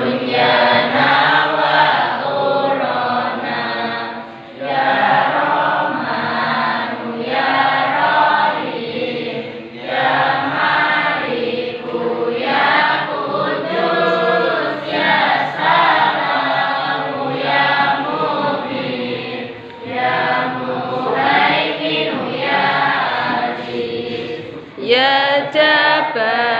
dunyana wa ukhorana ya Rahmanu ya Rahim ya Maliku ya Qudus ya Salamu ya Mu'min ya Muhaimin ya Aziz ya Jabbar